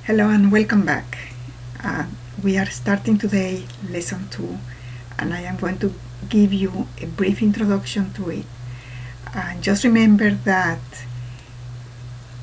Hello and welcome back. We are starting today lesson 2 and I am going to give you a brief introduction to it. Just remember that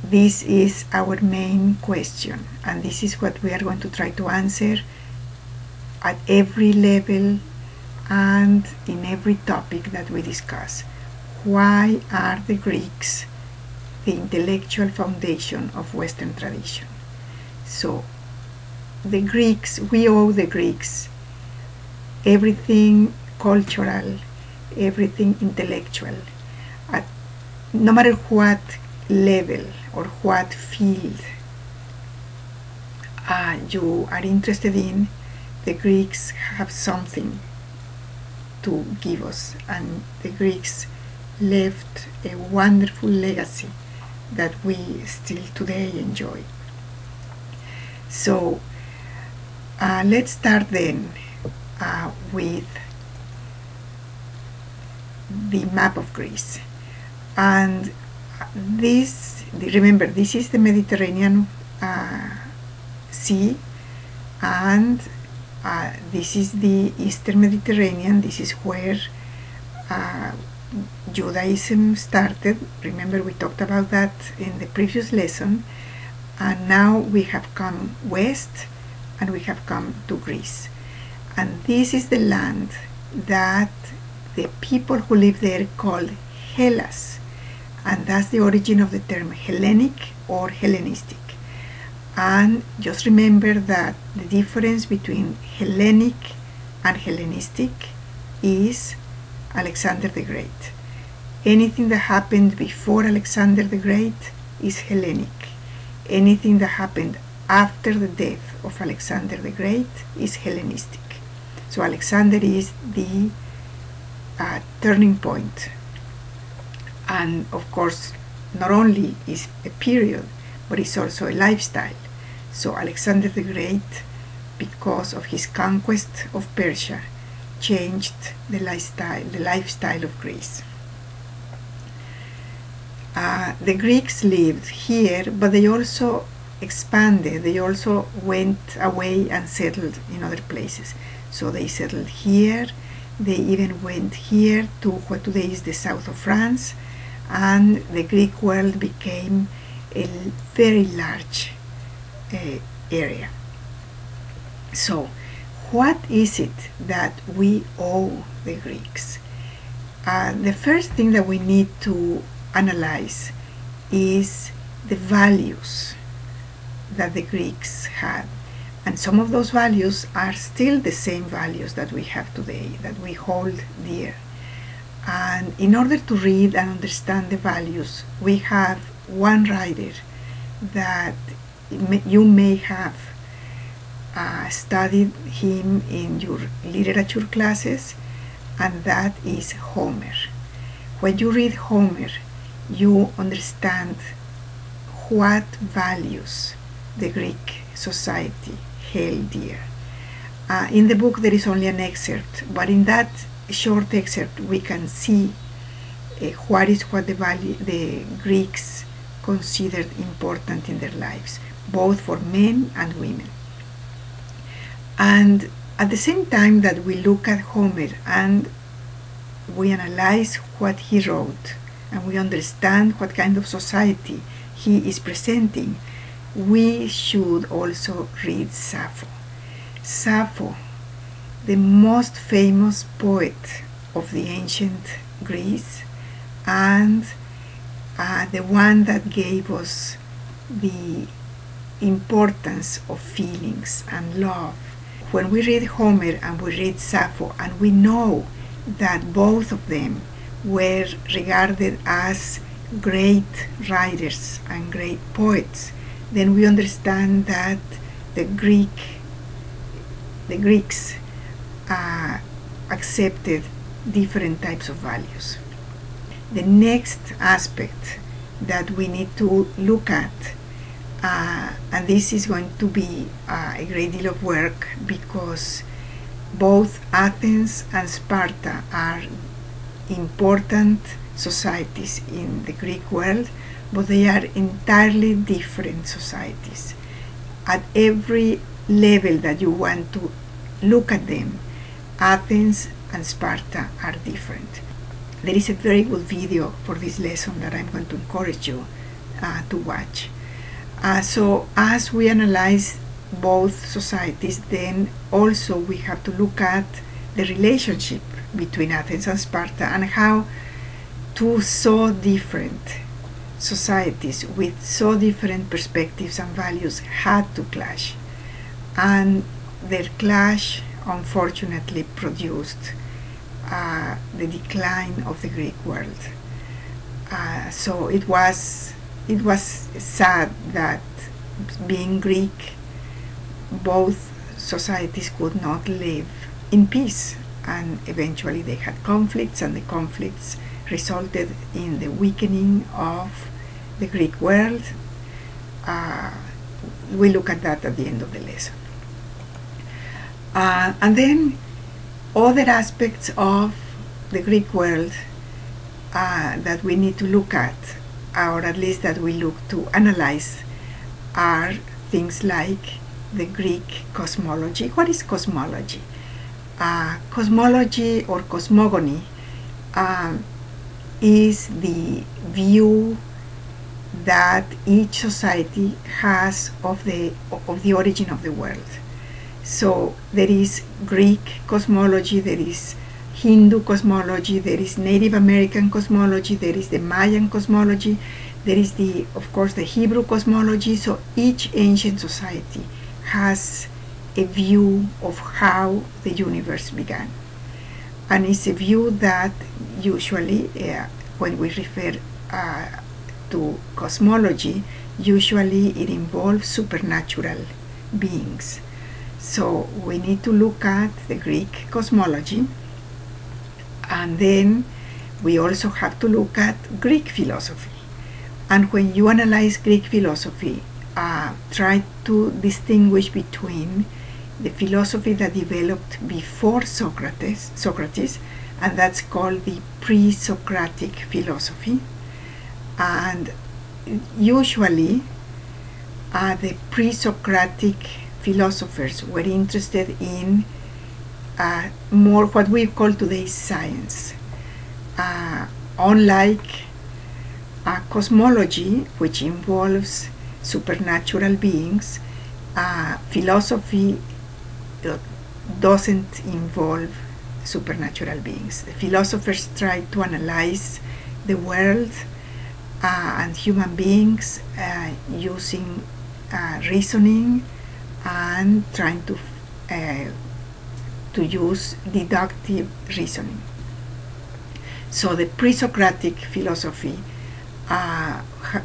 this is our main question and this is what we are going to try to answer at every level and in every topic that we discuss. Why are the Greeks the intellectual foundation of Western tradition? So, the Greeks, we owe the Greeks everything cultural, everything intellectual, at no matter what level or what field you are interested in, the Greeks have something to give us, and the Greeks left a wonderful legacy that we still today enjoy. So let's start then with the map of Greece. And remember, this is the Mediterranean Sea, and this is the Eastern Mediterranean. This is where Judaism started. Remember, we talked about that in the previous lesson. And now we have come west and we have come to Greece. And this is the land that the people who live there called Hellas. And that's the origin of the term Hellenic or Hellenistic. And just remember that the difference between Hellenic and Hellenistic is Alexander the Great. Anything that happened before Alexander the Great is Hellenic. Anything that happened after the death of Alexander the Great is Hellenistic. So Alexander is the turning point. And of course, not only is a period, but it's also a lifestyle. So Alexander the Great, because of his conquest of Persia, changed the lifestyle of Greece. The Greeks lived here, but they also expanded. They also went away and settled in other places. So they settled here. They even went here to what today is the south of France, and the Greek world became a very large area. So, what is it that we owe the Greeks? The first thing that we need to analyze is the values that the Greeks had, and some of those values are still the same values that we have today, that we hold dear. And in order to read and understand the values, we have one writer that you may have studied him in your literature classes, and that is Homer. When you read Homer, you understand what values the Greek society held dear. In the book there is only an excerpt, but in that short excerpt we can see what the Greeks considered important in their lives, both for men and women. And at the same time that we look at Homer and we analyze what he wrote, and we understand what kind of society he is presenting, we should also read Sappho. Sappho, the most famous poet of the ancient Greece, and the one that gave us the importance of feelings and love. When we read Homer and we read Sappho, and we know that both of them were regarded as great writers and great poets, then we understand that the Greeks accepted different types of values. The next aspect that we need to look at, and this is going to be a great deal of work because both Athens and Sparta are important societies in the Greek world, but they are entirely different societies. at every level that you want to look at them, Athens and Sparta are different. There is a very good video for this lesson that I'm going to encourage you to watch. So as we analyze both societies, then also we have to look at the relationship between Athens and Sparta and how two so different societies with so different perspectives and values had to clash. And their clash unfortunately produced the decline of the Greek world. So it was sad that, being Greek, both societies could not live in peace, and eventually they had conflicts, and the conflicts resulted in the weakening of the Greek world. We look at that at the end of the lesson. And then other aspects of the Greek world that we need to look at, or at least that we look to analyze, are things like the Greek cosmology. What is cosmology? Cosmology or cosmogony is the view that each society has of the origin of the world. So there is Greek cosmology, there is Hindu cosmology, there is Native American cosmology, there is the Mayan cosmology, there is of course the Hebrew cosmology. So each ancient society has a view of how the universe began, and it's a view that usually when we refer to cosmology, usually it involves supernatural beings. So we need to look at the Greek cosmology, and then we also have to look at Greek philosophy. And when you analyze Greek philosophy, try to distinguish between the philosophy that developed before Socrates, and that's called the pre-Socratic philosophy. And usually the pre-Socratic philosophers were interested in more what we call today science. Unlike cosmology, which involves supernatural beings, philosophy doesn't involve supernatural beings. The philosophers try to analyze the world and human beings using reasoning and trying to use deductive reasoning. So the pre-Socratic philosophy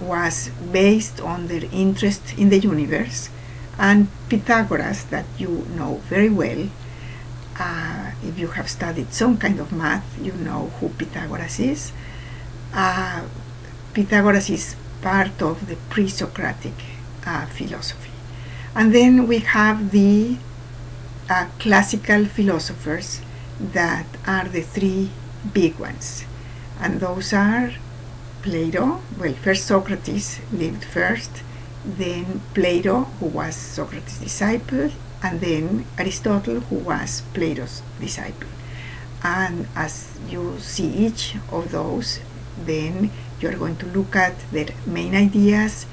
was based on their interest in the universe, and Pythagoras, that you know very well, if you have studied some kind of math, you know who Pythagoras is. Pythagoras is part of the pre-Socratic philosophy. And then we have the classical philosophers that are the three big ones, and those are Plato. Well, first Socrates lived first, then Plato, who was Socrates' disciple, and then Aristotle, who was Plato's disciple. And as you see each of those, then you're going to look at their main ideas,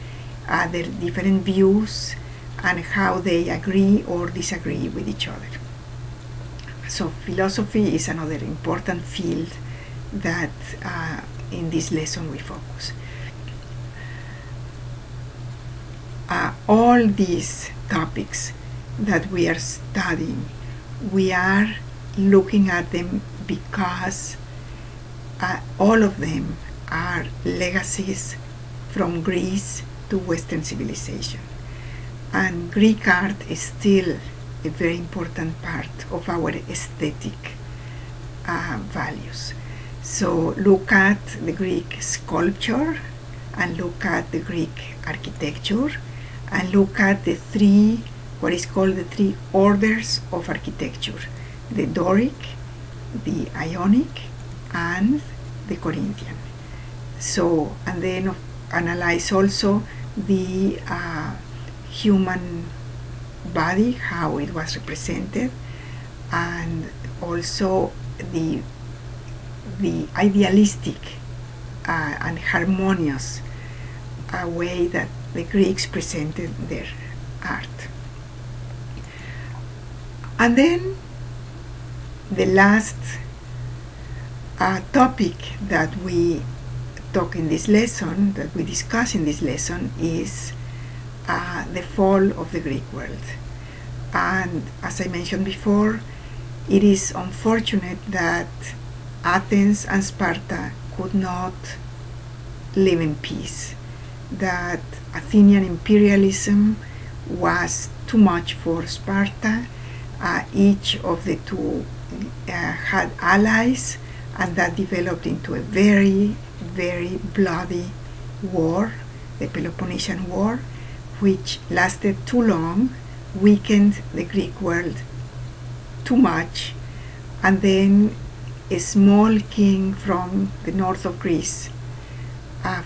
their different views, and how they agree or disagree with each other. So philosophy is another important field that in this lesson we focus. All these topics that we are studying, we are looking at them because all of them are legacies from Greece to Western civilization. And Greek art is still a very important part of our aesthetic values. So look at the Greek sculpture, and look at the Greek architecture, and look at the three, what is called the three orders of architecture: the Doric, the Ionic, and the Corinthian. So, and then analyze also the human body, how it was represented, and also the idealistic and harmonious way that the Greeks presented their art. And then the last topic that we talk in this lesson, that we discuss in this lesson, is the fall of the Greek world. And as I mentioned before, it is unfortunate that Athens and Sparta could not live in peace, that Athenian imperialism was too much for Sparta. Each of the two had allies, and that developed into a very, very bloody war, the Peloponnesian War, which lasted too long, weakened the Greek world too much, and then a small king from the north of Greece,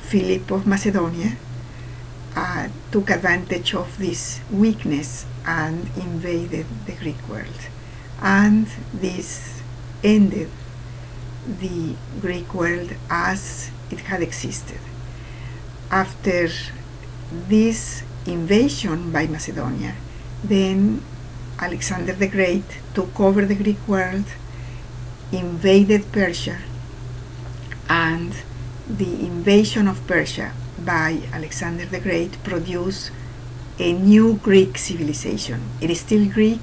Philip of Macedonia, took advantage of this weakness and invaded the Greek world. And this ended the Greek world as it had existed. After this invasion by Macedonia, then Alexander the Great took over the Greek world, invaded Persia, and the invasion of Persia by Alexander the Great produced a new Greek civilization. It is still Greek,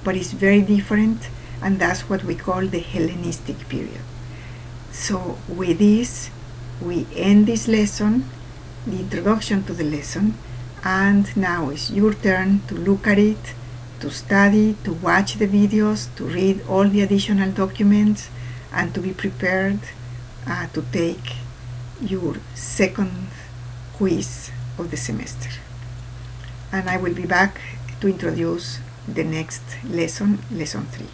but it's very different, and that's what we call the Hellenistic period. So with this, we end this lesson, the introduction to the lesson, and now it's your turn to look at it, to study, to watch the videos, to read all the additional documents, and to be prepared to take your second quiz of the semester. And I will be back to introduce the next lesson, lesson 3.